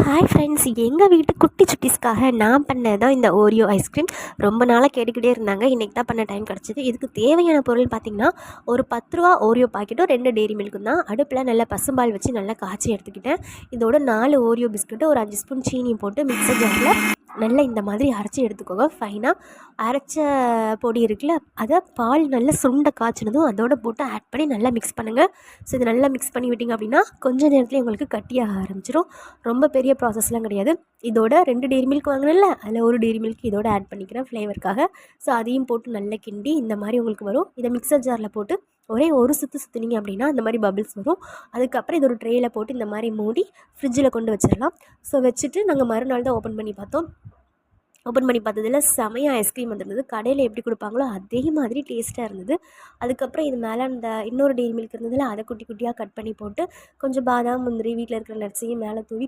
Hi friends, எங்கள் வீட்டு குட்டி சுட்டீஸ்க்காக நான் பண்ணது தான் இந்த ஓரியோ ஐஸ்கிரீம். ரொம்ப நாளாக கேட்டுக்கிட்டே இருந்தாங்க. இன்றைக்கி தான் பண்ண டைம் கிடச்சிது. இதுக்கு தேவையான பொருள் பார்த்திங்கன்னா, ஒரு 10 ரூபா ஓரியோ பாக்கெட்டும் 2 டெய்ரி மில்க்கும் தான். அடுப்பில் நல்லா பசும்பால் வச்சு நல்லா காய்ச்சி எடுத்துக்கிட்டேன். இதோட 4 ஓரியோ பிஸ்கட்டு, ஒரு 5 ஸ்பூன் சீனி போட்டு மிக்சர் ஜாரில் நல்லா இந்த மாதிரி அரைச்சி எடுத்துக்கோங்க. ஃபைனாக அரைச்ச பொடி இருக்குல்ல, அதை பால் நல்லா சுண்ட காய்ச்சினதும் அதோட போட்டு ஆட் பண்ணி நல்லா மிக்ஸ் பண்ணுங்கள். ஸோ இது நல்லா மிக்ஸ் பண்ணி விட்டிங்க அப்படின்னா கொஞ்சம் நேரத்துலேயே உங்களுக்கு கட்டியாக ஆரம்பிச்சிடும். ரொம்ப பெரிய ப்ராசஸ்லாம் கிடையாது. இதோட 2 டெய்ரி மில்க் வாங்கினேன்ல, அதில் ஒரு டெய்ரி மில்க் இதோட ஆட் பண்ணிக்கிறேன் ஃப்ளேவருக்காக. ஸோ அதையும் போட்டு நல்லா கிண்டி இந்த மாதிரி உங்களுக்கு வரும். இதை மிக்சர் ஜாரில் போட்டு ஒரே ஒரு சுற்றுனீங்க அப்படின்னா இந்த மாதிரி பபிள்ஸ் வரும். அதுக்கப்புறம் இது ஒரு ட்ரேயில் போட்டு இந்த மாதிரி மூடி ஃப்ரிட்ஜில் கொண்டு வச்சிடலாம். ஸோ வச்சுட்டு நாங்கள் மறுநாள் தான் ஓப்பன் பண்ணி பார்த்தோம். ஓப்பன் பண்ணி பார்த்ததில் செமையாக ஐஸ்கிரீம் வந்துருந்தது. கடையில் எப்படி கொடுப்பாங்களோ அதே மாதிரி டேஸ்ட்டாக இருந்தது. அதுக்கப்புறம் இது மேலே அந்த இன்னொரு டெய்ரி மில்க் இருந்ததில் அதை குட்டி குட்டியாக கட் பண்ணி போட்டு கொஞ்சம் பாதாம், முந்திரி, வீட்டில் இருக்கிற நட்ஸையும் மேலே தூவி